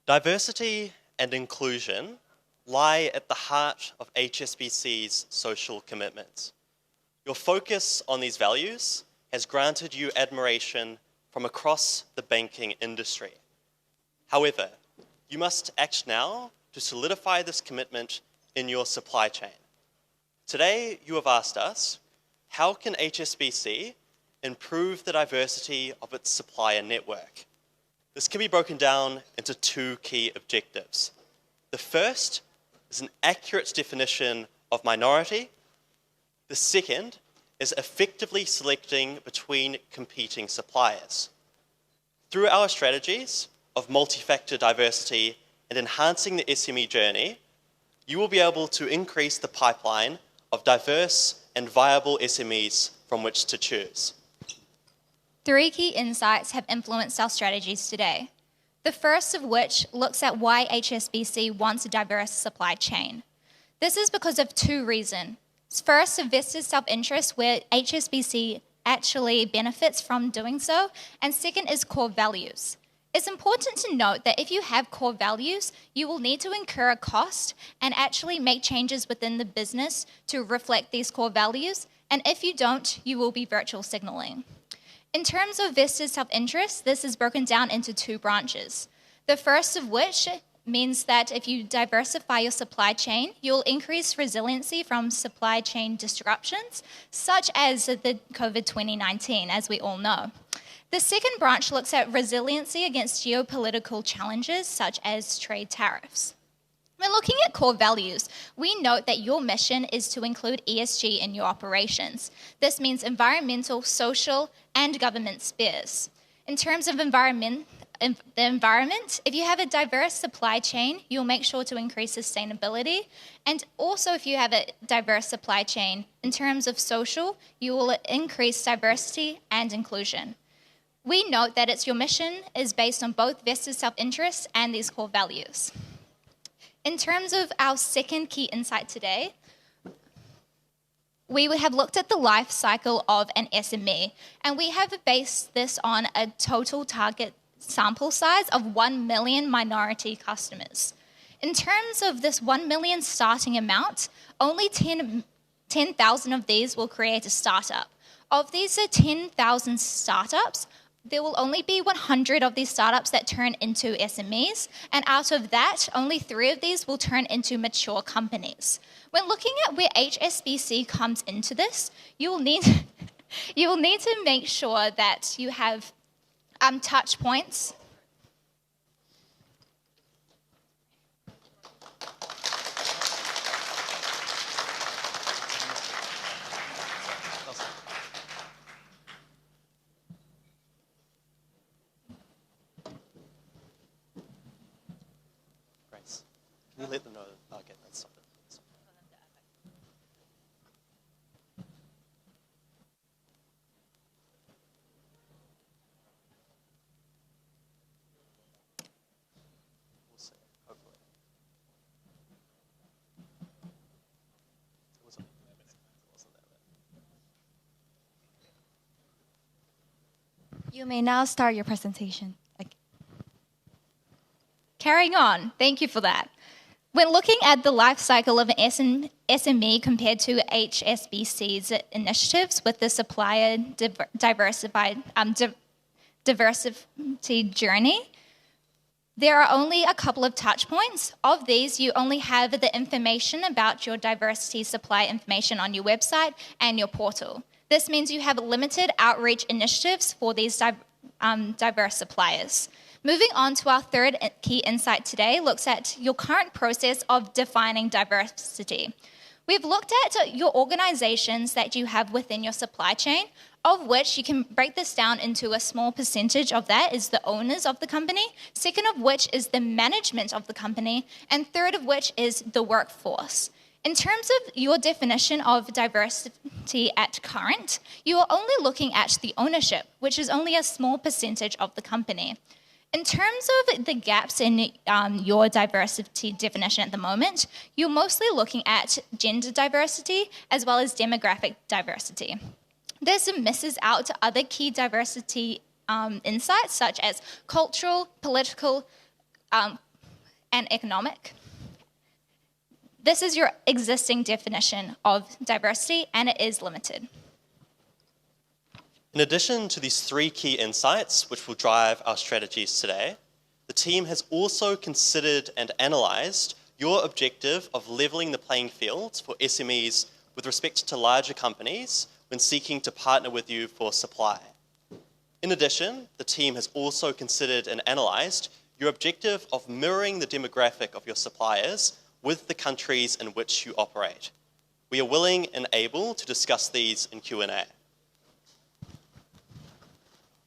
Diversity and inclusion lie at the heart of HSBC's social commitments. Your focus on these values has granted you admiration from across the banking industry. However, you must act now to solidify this commitment in your supply chain. Today, you have asked us, how can HSBC improve the diversity of its supplier network? This can be broken down into two key objectives. The first is an accurate definition of minority. The second is effectively selecting between competing suppliers. Through our strategies of multi-factor diversity and enhancing the SME journey, you will be able to increase the pipeline of diverse and viable SMEs from which to choose. 3 key insights have influenced our strategies today. The first of which looks at why HSBC wants a diverse supply chain. This is because of 2 reasons. First, a vested self-interest where HSBC actually benefits from doing so, and second is core values. It's important to note that if you have core values, you will need to incur a cost and actually make changes within the business to reflect these core values, and if you don't, you will be virtual signaling. In terms of vested self-interest, this is broken down into 2 branches. The first of which means that if you diversify your supply chain, you'll increase resiliency from supply chain disruptions, such as the COVID-2019, as we all know. The second branch looks at resiliency against geopolitical challenges, such as trade tariffs. When looking at core values, we note that your mission is to include ESG in your operations. This means environmental, social, and government spheres. In terms of the environment, if you have a diverse supply chain, you'll make sure to increase sustainability. And also, if you have a diverse supply chain, in terms of social, you will increase diversity and inclusion. We note that your mission is based on both vested self-interest and these core values. In terms of our second key insight today, we have looked at the life cycle of an SME, and we have based this on a total target sample size of 1 million minority customers. In terms of this 1 million starting amount, only 10,000 of these will create a startup. Of these 10,000 startups, there will only be 100 of these startups that turn into SMEs, and out of that, only 3 of these will turn into mature companies. When looking at where HSBC comes into this, you will need to make sure that you have touch points. Can you let them know? Okay, that's something. We'll see, hopefully. It wasn't that bad. You may now start your presentation. Carrying on, thank you for that. When looking at the life cycle of an SME compared to HSBC's initiatives with the supplier diversity journey, there are only a couple of touch points. Of these, you only have the information about your diversity supply information on your website and your portal. This means you have limited outreach initiatives for these diverse suppliers. Moving on to our third key insight today looks at your current process of defining diversity. We've looked at your organizations that you have within your supply chain, of which you can break this down into a small percentage of that is the owners of the company, second of which is the management of the company, and third of which is the workforce. In terms of your definition of diversity at current, you are only looking at the ownership, which is only a small percentage of the company. In terms of the gaps in your diversity definition at the moment, you're mostly looking at gender diversity as well as demographic diversity. This misses out other key diversity insights such as cultural, political, and economic. This is your existing definition of diversity, and it is limited. In addition to these 3 key insights, which will drive our strategies today, the team has also considered and analysed your objective of levelling the playing field for SMEs with respect to larger companies when seeking to partner with you for supply. In addition, the team has also considered and analysed your objective of mirroring the demographic of your suppliers with the countries in which you operate. We are willing and able to discuss these in Q&A.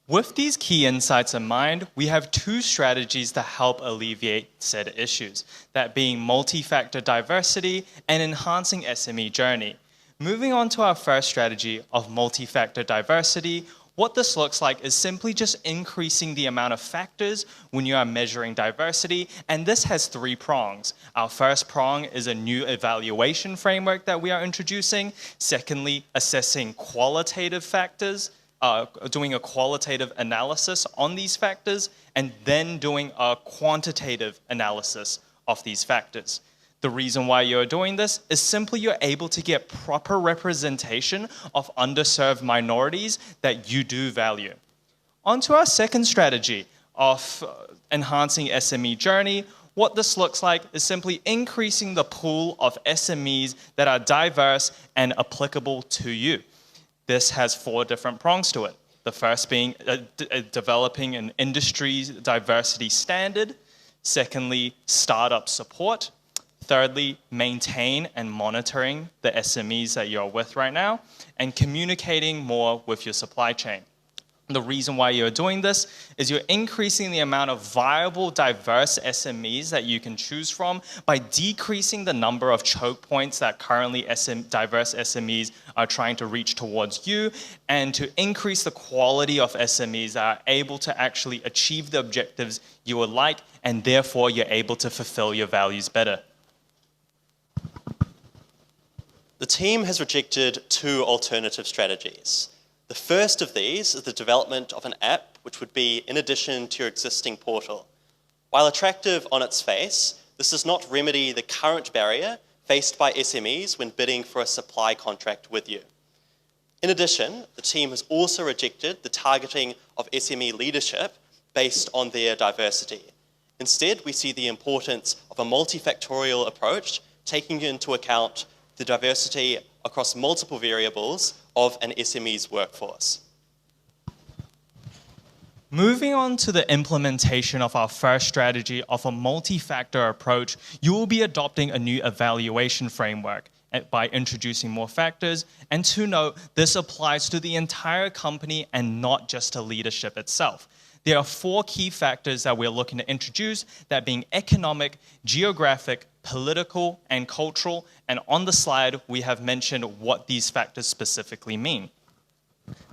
With these key insights in mind, we have 2 strategies to help alleviate said issues, that being multi-factor diversity and enhancing SME journey. Moving on to our first strategy of multi-factor diversity, what this looks like is simply just increasing the amount of factors when you are measuring diversity, and this has 3 prongs. Our first prong is a new evaluation framework that we are introducing. Secondly, assessing qualitative factors, doing a qualitative analysis on these factors, and then doing a quantitative analysis of these factors. The reason why you're doing this is simply you're able to get proper representation of underserved minorities that you do value. On to our second strategy of enhancing SME journey. What this looks like is simply increasing the pool of SMEs that are diverse and applicable to you. This has 4 different prongs to it. The first being developing an industry diversity standard. Secondly, startup support. Thirdly, maintain and monitoring the SMEs that you're with right now, and communicating more with your supply chain. The reason why you're doing this is you're increasing the amount of viable, diverse SMEs that you can choose from by decreasing the number of choke points that currently diverse SMEs are trying to reach towards you, and to increase the quality of SMEs that are able to actually achieve the objectives you would like, and therefore you're able to fulfill your values better. The team has rejected 2 alternative strategies. The first of these is the development of an app which would be in addition to your existing portal. While attractive on its face, this does not remedy the current barrier faced by SMEs when bidding for a supply contract with you. In addition, the team has also rejected the targeting of SME leadership based on their diversity. Instead, we see the importance of a multifactorial approach, taking into account the diversity across multiple variables of an SME's workforce. Moving on to the implementation of our first strategy of a multi-factor approach, you will be adopting a new evaluation framework by introducing more factors. And to note, this applies to the entire company and not just to leadership itself. There are 4 key factors that we're looking to introduce, that being economic, geographic, political, and cultural. And on the slide, we have mentioned what these factors specifically mean.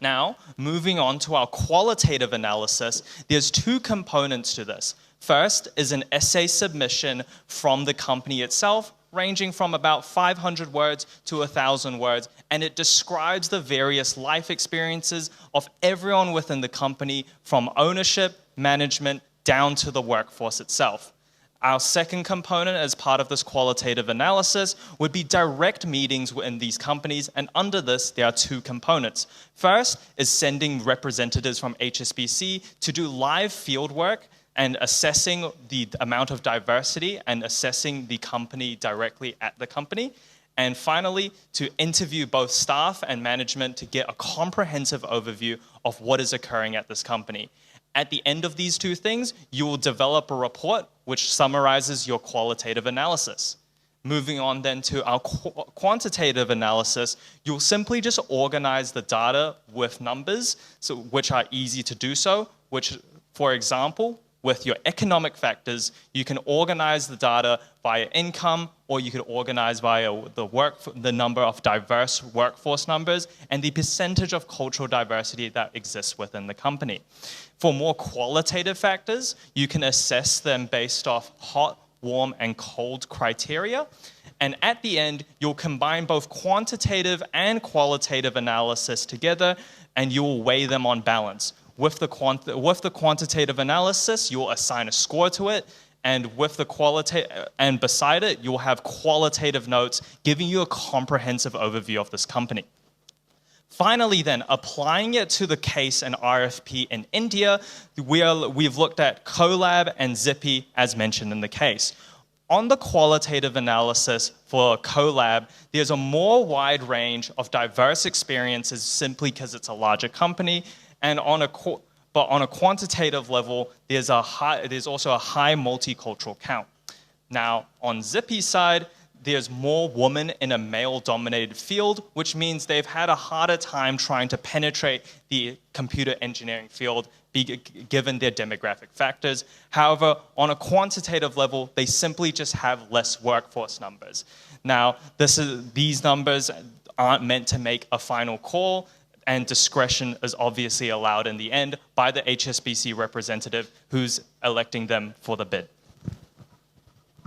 Now, moving on to our qualitative analysis, there's 2 components to this. First is an essay submission from the company itself, ranging from about 500 words to 1,000 words, and it describes the various life experiences of everyone within the company, from ownership, management, down to the workforce itself. Our second component as part of this qualitative analysis would be direct meetings within these companies, and under this there are 2 components. First is sending representatives from HSBC to do live field work and assessing the amount of diversity and assessing the company directly at the company. And finally, to interview both staff and management to get a comprehensive overview of what is occurring at this company. At the end of these 2 things, you will develop a report which summarizes your qualitative analysis. Moving on then to our quantitative analysis, you'll simply just organize the data with numbers, which are easy to do so, which, for example, with your economic factors, you can organize the data via income, or you could organize via the number of diverse workforce numbers and the percentage of cultural diversity that exists within the company. For more qualitative factors, you can assess them based off hot, warm, and cold criteria. And at the end, you'll combine both quantitative and qualitative analysis together, and you will weigh them on balance. With the quantitative analysis, you'll assign a score to it, And with the and beside it, you'll have qualitative notes giving you a comprehensive overview of this company. Finally then, applying it to the case and RFP in India, we've looked at Collab and Zippy as mentioned in the case. On the qualitative analysis for Collab, there's a more wide range of diverse experiences simply because it's a larger company, and but on a quantitative level, there's also a high multicultural count. Now, on Zippy's side, there's more women in a male-dominated field, which means they've had a harder time trying to penetrate the computer engineering field, given their demographic factors. However, on a quantitative level, they simply just have less workforce numbers. Now, these numbers aren't meant to make a final call, and discretion is obviously allowed in the end by the HSBC representative who's electing them for the bid.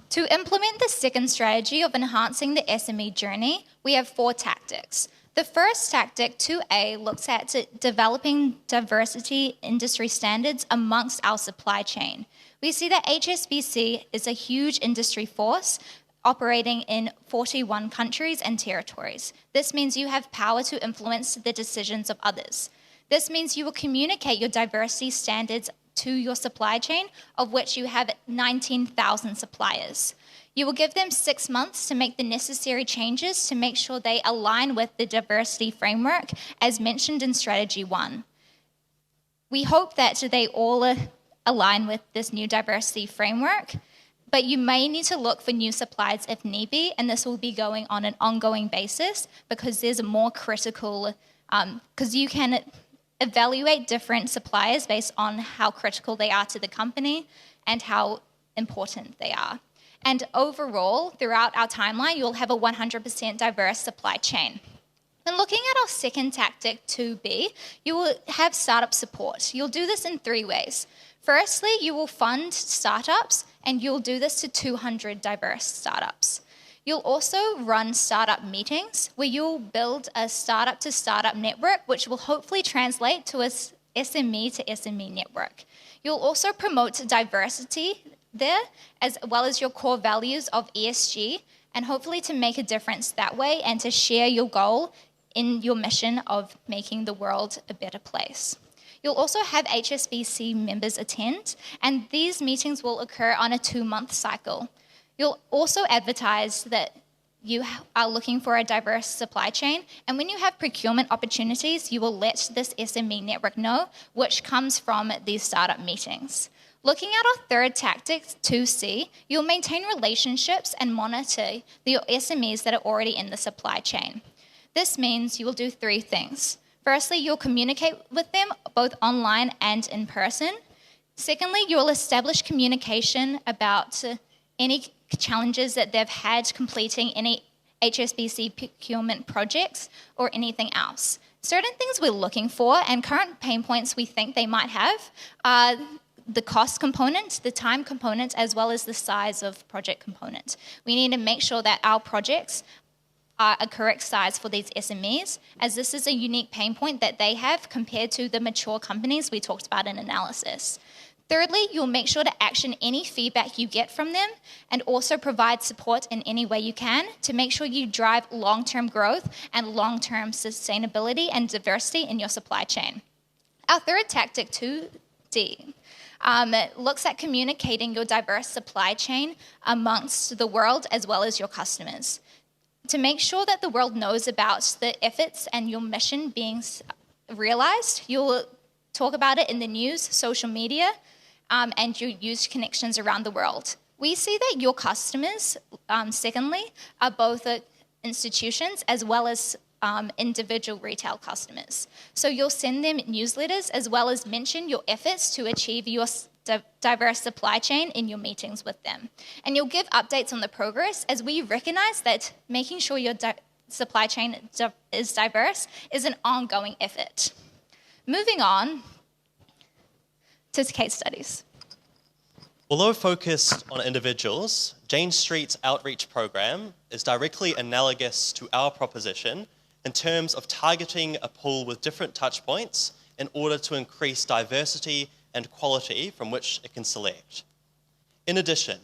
To implement the second strategy of enhancing the SME journey, we have 4 tactics. The first tactic, 2A, looks at developing diversity industry standards amongst our supply chain. We see that HSBC is a huge industry force operating in 41 countries and territories. This means you have power to influence the decisions of others. This means you will communicate your diversity standards to your supply chain, of which you have 19,000 suppliers. You will give them 6 months to make the necessary changes to make sure they align with the diversity framework as mentioned in Strategy 1. We hope that they all align with this new diversity framework, but you may need to look for new suppliers if need be, and this will be going on an ongoing basis because there's a more critical, because you can evaluate different suppliers based on how critical they are to the company and how important they are. And overall, throughout our timeline, you'll have a 100% diverse supply chain. When looking at our second tactic, 2B, you will have startup support. You'll do this in 3 ways. Firstly, you will fund startups, and you'll do this to 200 diverse startups. You'll also run startup meetings where you'll build a startup-to-startup network, which will hopefully translate to a SME-to-SME network. You'll also promote diversity there, as well as your core values of ESG, and hopefully to make a difference that way and to share your goal in your mission of making the world a better place. You'll also have HSBC members attend, and these meetings will occur on a 2-month cycle. You'll also advertise that you are looking for a diverse supply chain, and when you have procurement opportunities, you will let this SME network know, which comes from these startup meetings. Looking at our third tactic, 2C, you'll maintain relationships and monitor your SMEs that are already in the supply chain. This means you will do 3 things. Firstly, you'll communicate with them both online and in person. Secondly, you'll establish communication about any challenges that they've had completing any HSBC procurement projects or anything else. Certain things we're looking for and current pain points we think they might have are the cost component, the time component, as well as the size of project component. We need to make sure that our projects are a correct size for these SMEs, as this is a unique pain point that they have compared to the mature companies we talked about in analysis. Thirdly, you'll make sure to action any feedback you get from them and also provide support in any way you can to make sure you drive long-term growth and long-term sustainability and diversity in your supply chain. Our third tactic, 2D, looks at communicating your diverse supply chain amongst the world as well as your customers. To make sure that the world knows about the efforts and your mission being realized, you'll talk about it in the news, social media, and you use connections around the world. We see that your customers, secondly, are both institutions as well as individual retail customers. So you'll send them newsletters as well as mention your efforts to achieve your diverse supply chain in your meetings with them. And you'll give updates on the progress as we recognize that making sure your supply chain is diverse is an ongoing effort. Moving on to case studies. Although focused on individuals, Jane Street's outreach program is directly analogous to our proposition in terms of targeting a pool with different touch points in order to increase diversity and quality from which it can select. In addition,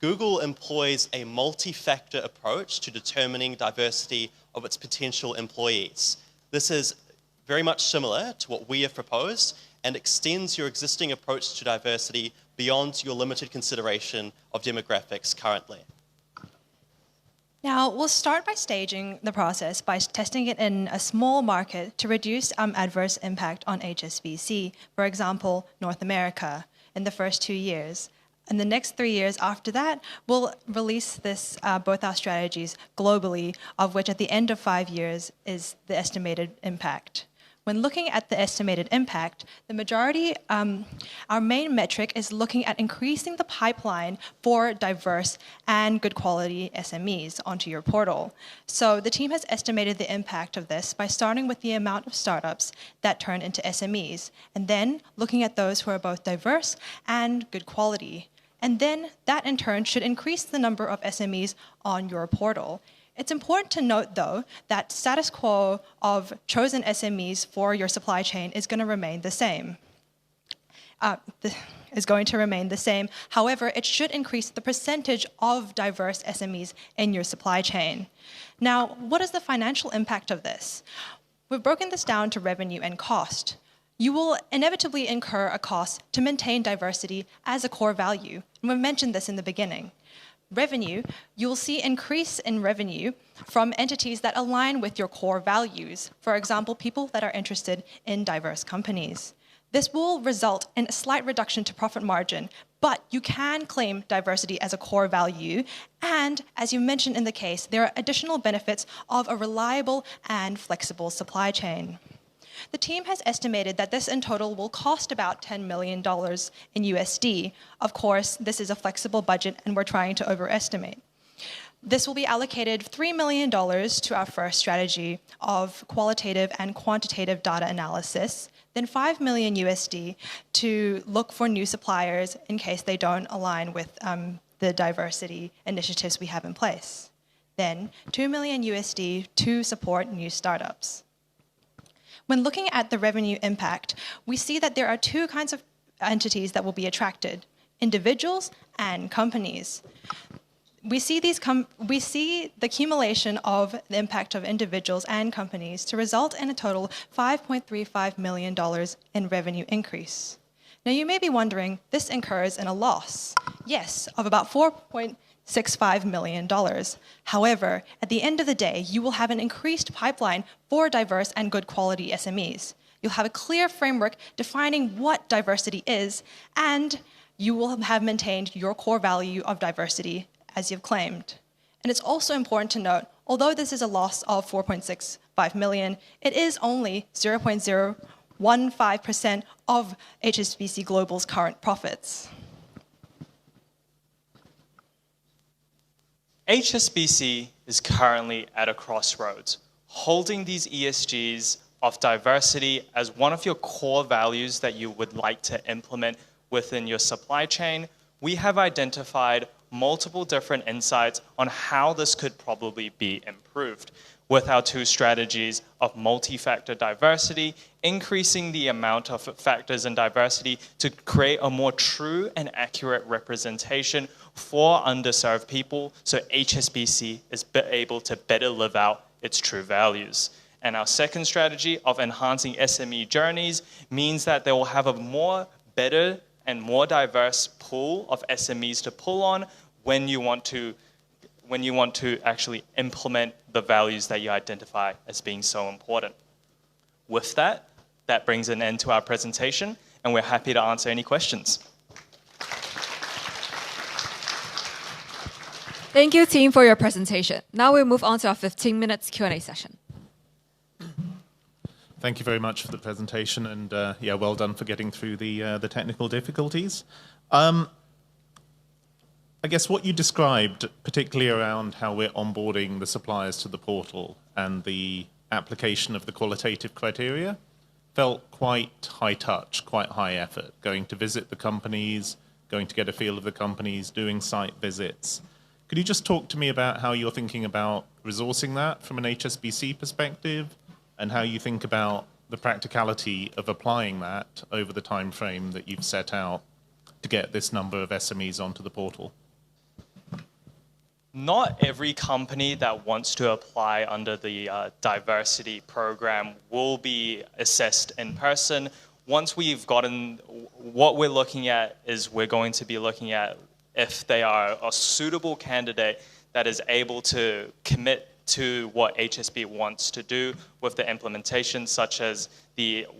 Google employs a multi-factor approach to determining diversity of its potential employees. This is very much similar to what we have proposed and extends your existing approach to diversity beyond your limited consideration of demographics currently. Now, we'll start by staging the process by testing it in a small market to reduce adverse impact on HSBC, for example, North America, in the first 2 years. In the next 3 years after that, we'll release this, both our strategies globally, of which at the end of 5 years is the estimated impact. When looking at the estimated impact, the majority, our main metric is looking at increasing the pipeline for diverse and good quality SMEs onto your portal. So the team has estimated the impact of this by starting with the amount of startups that turn into SMEs, and then looking at those who are both diverse and good quality. And then that in turn should increase the number of SMEs on your portal. It's important to note, though, that status quo of chosen SMEs for your supply chain is going to remain the same. However, it should increase the percentage of diverse SMEs in your supply chain. Now, what is the financial impact of this? We've broken this down to revenue and cost. You will inevitably incur a cost to maintain diversity as a core value. And we mentioned this in the beginning. Revenue, you'll see increase in revenue from entities that align with your core values. For example, people that are interested in diverse companies. This will result in a slight reduction to profit margin, but you can claim diversity as a core value. And as you mentioned in the case, there are additional benefits of a reliable and flexible supply chain. The team has estimated that this in total will cost about $10 million in USD. Of course, this is a flexible budget and we're trying to overestimate. This will be allocated $3 million to our first strategy of qualitative and quantitative data analysis, then $5 million USD to look for new suppliers in case they don't align with the diversity initiatives we have in place. Then $2 million USD to support new startups. When looking at the revenue impact, we see that there are two kinds of entities that will be attracted: individuals and companies. We see the accumulation of the impact of individuals and companies to result in a total $5.35 million in revenue increase. Now you may be wondering, this incurs in a loss, yes, of about $4.65 million. However, at the end of the day, you will have an increased pipeline for diverse and good quality SMEs. You'll have a clear framework defining what diversity is, and you will have maintained your core value of diversity as you've claimed. And it's also important to note, although this is a loss of $4.65 million, it is only 0.015% of HSBC Global's current profits. HSBC is currently at a crossroads. Holding these ESGs of diversity as one of your core values that you would like to implement within your supply chain, we have identified multiple different insights on how this could probably be improved. With our two strategies of multi-factor diversity, increasing the amount of factors in diversity to create a more true and accurate representation for underserved people, so HSBC is able to better live out its true values. And our second strategy of enhancing SME journeys means that they will have a better and more diverse pool of SMEs to pull on when you want to actually implement the values that you identify as being so important. With that brings an end to our presentation, and we're happy to answer any questions. Thank you, team, for your presentation. Now we'll move on to our 15 minutes Q&A session. Thank you very much for the presentation, and yeah, well done for getting through the technical difficulties. I guess what you described, particularly around how we're onboarding the suppliers to the portal and the application of the qualitative criteria, felt quite high touch, quite high effort, going to visit the companies, going to get a feel of the companies, doing site visits. Could you just talk to me about how you're thinking about resourcing that from an HSBC perspective, and how you think about the practicality of applying that over the time frame that you've set out to get this number of SMEs onto the portal? Not every company that wants to apply under the diversity program will be assessed in person. Once we've gotten, what we're looking at is we're going to be looking at if they are a suitable candidate that is able to commit to what HSB wants to do with the implementation, such as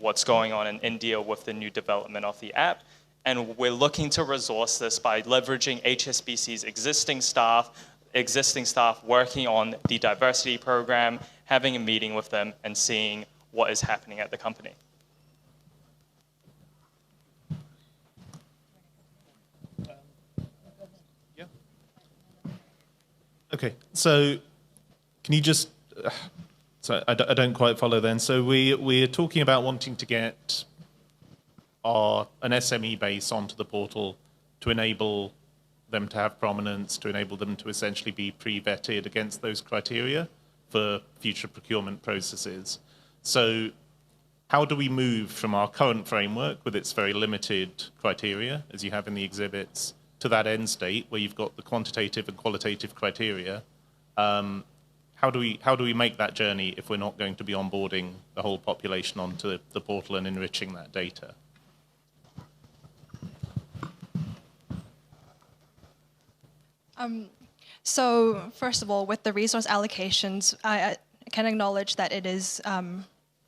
what's going on in India with the new development of the app. And we're looking to resource this by leveraging HSBC's existing staff working on the diversity program, having a meeting with them, and seeing what is happening at the company. Yeah. Okay, so can you just... So I don't quite follow then. So we're talking about wanting to get an SME base onto the portal to enable them to have prominence, to enable them to essentially be pre-vetted against those criteria for future procurement processes. So how do we move from our current framework with its very limited criteria, as you have in the exhibits, to that end state where you've got the quantitative and qualitative criteria? How do we make that journey if we're not going to be onboarding the whole population onto the portal and enriching that data? So first of all, with the resource allocations, I can acknowledge that it is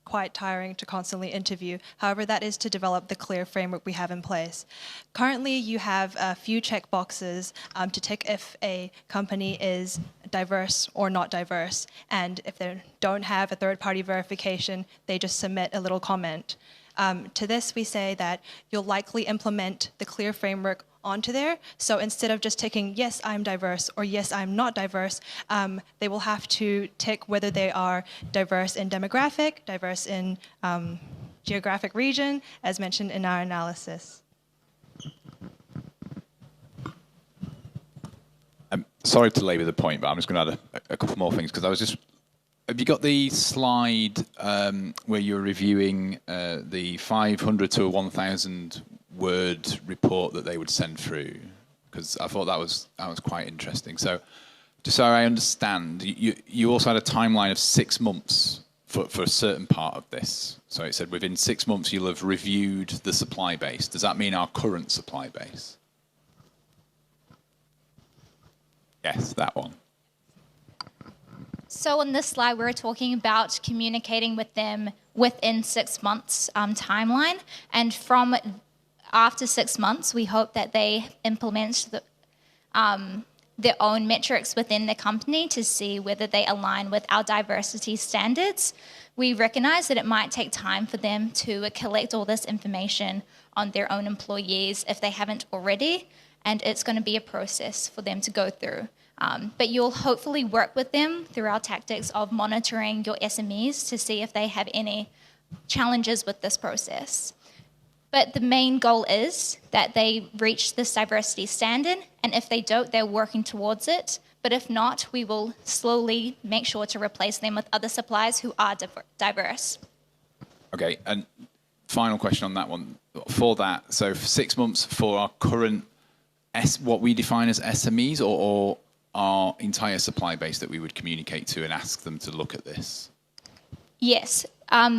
quite tiring to constantly interview. However, that is to develop the clear framework we have in place. Currently, you have a few checkboxes to tick if a company is diverse or not diverse. And if they don't have a third-party verification, they just submit a little comment. To this, we say that you'll likely implement the clear framework onto there. So instead of just ticking, yes, I'm diverse, or yes, I'm not diverse, they will have to tick whether they are diverse in demographic, diverse in geographic region, as mentioned in our analysis. Sorry to labour the point, but I'm just going to add a couple more things, because I was just... Have you got the slide where you're reviewing the 500 to 1,000 word report that they would send through? Because I thought that was quite interesting. So just so I understand, you also had a timeline of 6 months for a certain part of this. So it said within 6 months you'll have reviewed the supply base. Does that mean our current supply base? Yes, that one. So on this slide, we're talking about communicating with them within 6 months timeline. And from after 6 months, we hope that they implement their own metrics within the company to see whether they align with our diversity standards. We recognize that it might take time for them to collect all this information on their own employees if they haven't already, and it's going to be a process for them to go through. But you'll hopefully work with them through our tactics of monitoring your SMEs to see if they have any challenges with this process. But the main goal is that they reach this diversity standard, and if they don't, they're working towards it. But if not, we will slowly make sure to replace them with other suppliers who are diverse. Okay, and final question on that one. For that, so for 6 months for our current, what we define as SMEs, or our entire supply base that we would communicate to and ask them to look at this? Yes.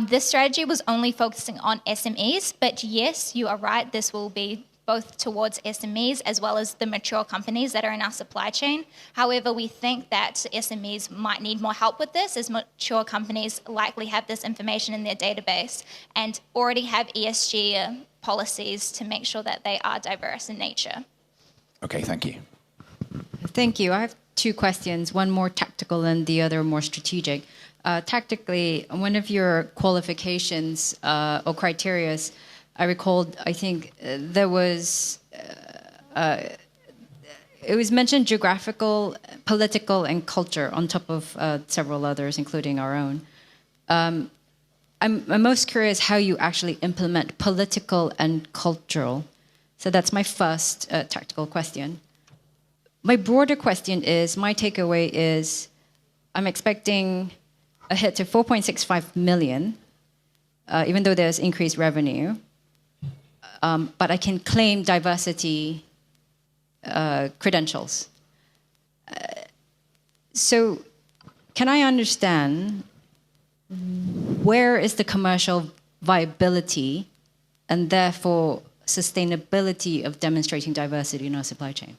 This strategy was only focusing on SMEs, but yes, you are right, this will be both towards SMEs as well as the mature companies that are in our supply chain. However, we think that SMEs might need more help with this, as mature companies likely have this information in their database and already have ESG policies to make sure that they are diverse in nature. Okay, thank you. Thank you. I have 2 questions, one more tactical and the other more strategic. Tactically, one of your qualifications or criteria, I recalled, I think there was, it was mentioned geographical, political, and culture on top of several others, including our own. I'm most curious how you actually implement political and cultural. So that's my first tactical question. My broader question is, my takeaway is, I'm expecting a hit to 4.65 million, even though there's increased revenue. but I can claim diversity credentials. So can I understand where is the commercial viability and therefore sustainability of demonstrating diversity in our supply chain?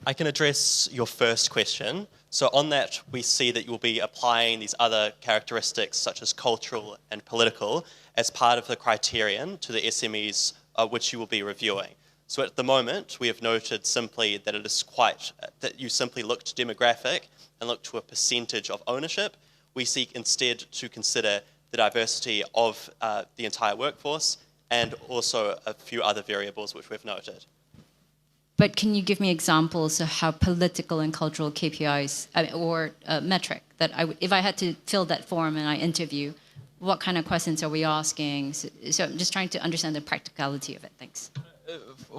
I can address your first question. So on that, we see that you'll be applying these other characteristics such as cultural and political as part of the criterion to the SMEs which you will be reviewing. So at the moment, we have noted simply that it is that you simply look to demographic and look to a percentage of ownership. We seek instead to consider the diversity of the entire workforce and also a few other variables which we've noted. But can you give me examples of how political and cultural KPIs or metric that if I had to fill that form and I interview, what kind of questions are we asking? So I'm just trying to understand the practicality of it. Thanks.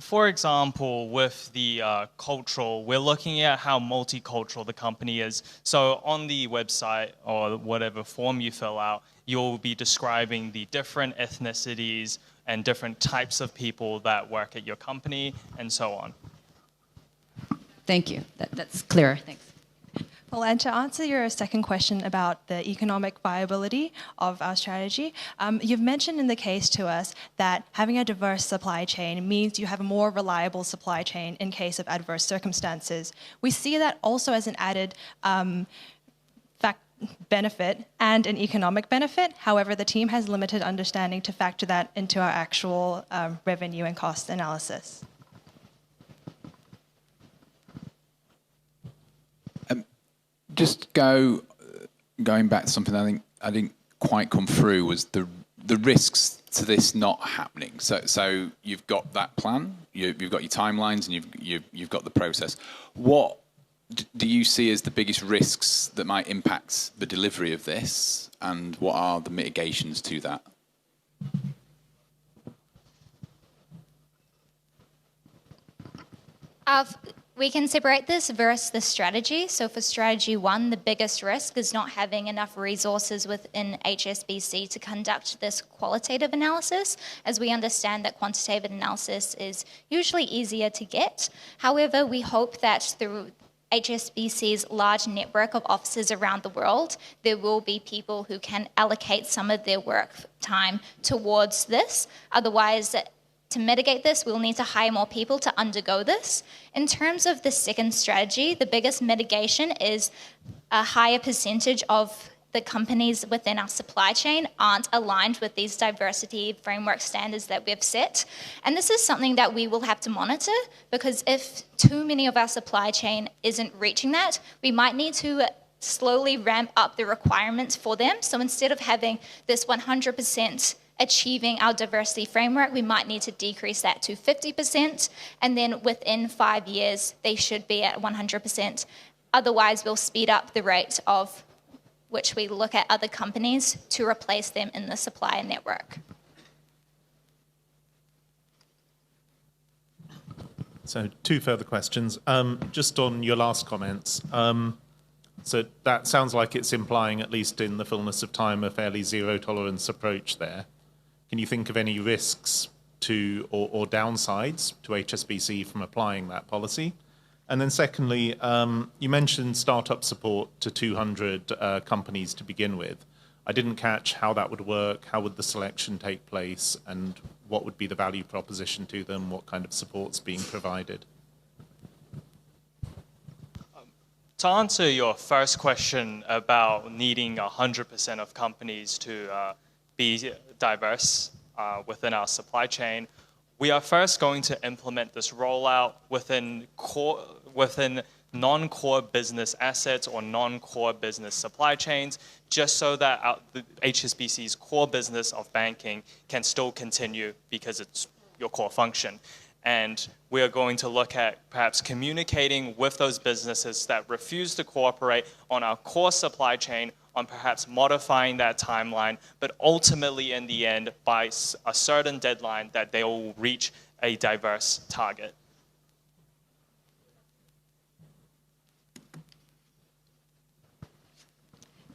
For example, with the cultural, we're looking at how multicultural the company is. So on the website or whatever form you fill out, you'll be describing the different ethnicities and different types of people that work at your company and so on. Thank you. That's clear. Thanks. Well, and to answer your second question about the economic viability of our strategy, you've mentioned in the case to us that having a diverse supply chain means you have a more reliable supply chain in case of adverse circumstances. We see that also as an added benefit and an economic benefit. However, the team has limited understanding to factor that into our actual revenue and cost analysis. Just going back to something I didn't quite come through was the risks to this not happening. So you've got that plan, you've got your timelines, and you've got the process. What do you see as the biggest risks that might impact the delivery of this, and what are the mitigations to that? We can separate this versus the strategy. So for strategy 1, the biggest risk is not having enough resources within HSBC to conduct this qualitative analysis, as we understand that quantitative analysis is usually easier to get. However, we hope that through HSBC's large network of offices around the world, there will be people who can allocate some of their work time towards this. Otherwise, to mitigate this, we'll need to hire more people to undergo this. In terms of the second strategy, the biggest mitigation is a higher percentage of the companies within our supply chain aren't aligned with these diversity framework standards that we've set. And this is something that we will have to monitor, because if too many of our supply chain isn't reaching that, we might need to slowly ramp up the requirements for them. So instead of having this 100% achieving our diversity framework, we might need to decrease that to 50%, and then within 5 years, they should be at 100%. Otherwise, we'll speed up the rate of which we look at other companies to replace them in the supplier network. So 2 further questions. Just on your last comments. So that sounds like it's implying, at least in the fullness of time, a fairly zero-tolerance approach there. Can you think of any risks to or downsides to HSBC from applying that policy? And then secondly, you mentioned startup support to 200 companies to begin with. I didn't catch how that would work, how would the selection take place, and what would be the value proposition to them, what kind of support's being provided? To answer your first question about needing 100% of companies to be diverse within our supply chain, we are first going to implement this rollout within non-core business assets or non-core business supply chains, just so that the HSBC's core business of banking can still continue because it's your core function. And we are going to look at perhaps communicating with those businesses that refuse to cooperate on our core supply chain, on perhaps modifying that timeline, but ultimately in the end, by a certain deadline, that they will reach a diverse target.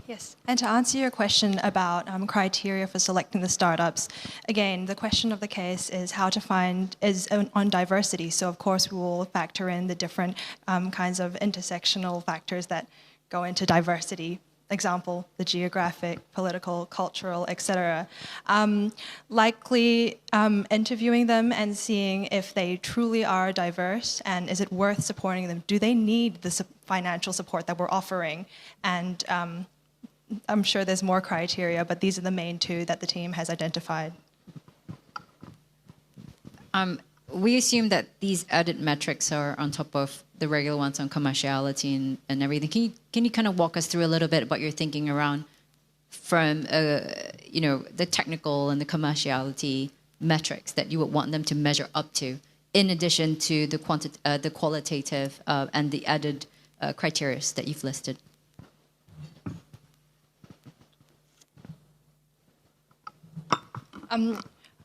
Yes, and to answer your question about criteria for selecting the startups, again, the question of the case is how to find is on diversity. So of course we will factor in the different kinds of intersectional factors that go into diversity. Example, the geographic, political, cultural, etc. Likely interviewing them and seeing if they truly are diverse and is it worth supporting them. Do they need the financial support that we're offering? And I'm sure there's more criteria, but these are the main two that the team has identified. We assume that these added metrics are on top of the regular ones on commerciality and everything. Can you kind of walk us through a little bit about your thinking around from the technical and the commerciality metrics that you would want them to measure up to, in addition to the qualitative and the added criteria that you've listed?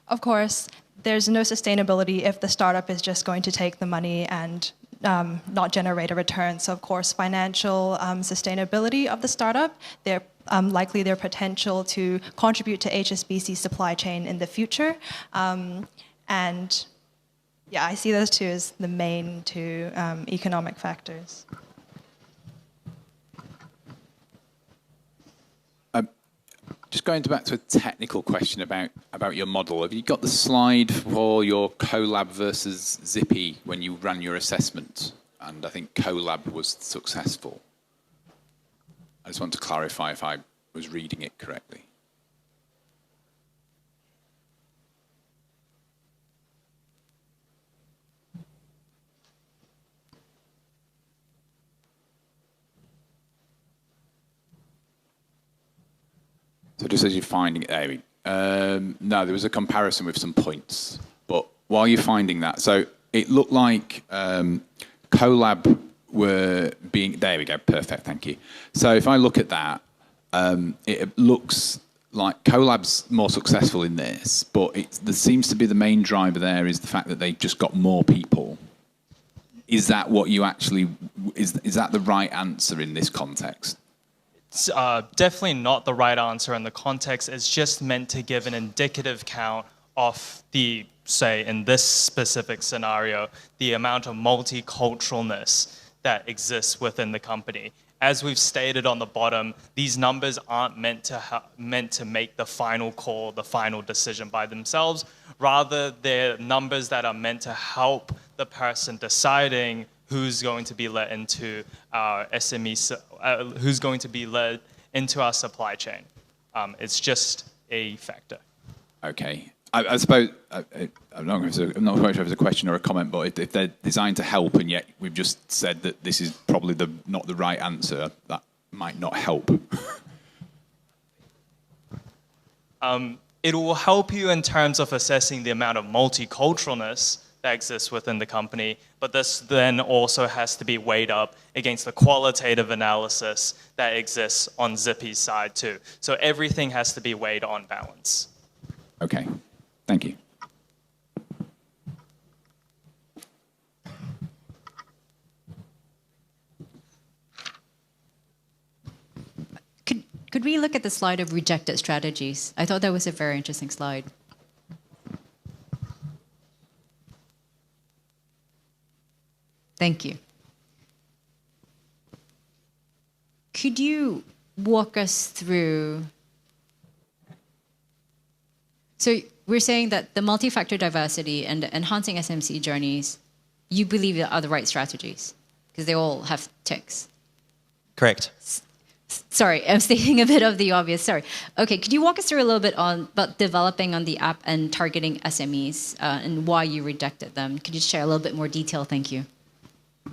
Of course, there's no sustainability if the startup is just going to take the money and not generate a return. So of course, financial sustainability of the startup, likely their potential to contribute to HSBC's supply chain in the future. And yeah, I see those two as the main two economic factors. Just going back to a technical question about your model. Have you got the slide for your Colab versus Zippy when you ran your assessment? And I think Colab was successful. I just want to clarify if I was reading it correctly. So just as you're finding it, no, there was a comparison with some points. But while you're finding that, so it looked like Colab were being, there we go, perfect, thank you. So if I look at that, it looks like Colab's more successful in this, but there seems to be the main driver there is the fact that they've just got more people. Is that what you actually, is that the right answer in this context? It's definitely not the right answer in the context. It's just meant to give an indicative count of the, say, in this specific scenario, the amount of multiculturalness that exists within the company. As we've stated on the bottom, these numbers aren't meant to make the final call, the final decision by themselves. Rather, they're numbers that are meant to help the person deciding who's going to be let into our SME, who's going to be led into our supply chain. It's just a factor. Okay. I suppose, I'm not quite sure if it's a question or a comment, but if they're designed to help and yet we've just said that this is probably not the right answer, that might not help. It will help you in terms of assessing the amount of multiculturalness that exists within the company, but this then also has to be weighed up against the qualitative analysis that exists on Zippy's side too. So everything has to be weighed on balance. Okay, thank you. Could we look at the slide of rejected strategies? I thought that was a very interesting slide. Thank you. Could you walk us through? So we're saying that the multi-factor diversity and enhancing SMC journeys, you believe are the right strategies because they all have ticks. Correct. Sorry, I'm stating a bit of the obvious. Sorry. Okay, could you walk us through a little bit about developing on the app and targeting SMEs and why you rejected them? Could you share a little bit more detail? Thank you.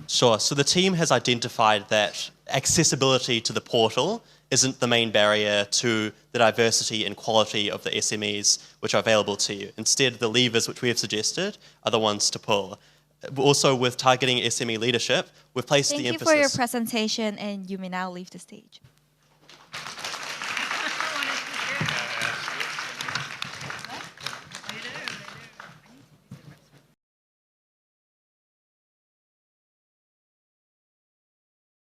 Sure. So the team has identified that accessibility to the portal isn't the main barrier to the diversity and quality of the SMEs which are available to you. Instead, the levers which we have suggested are the ones to pull. Also, with targeting SME leadership, we've placed the emphasis... Thank you for your presentation, and you may now leave the stage.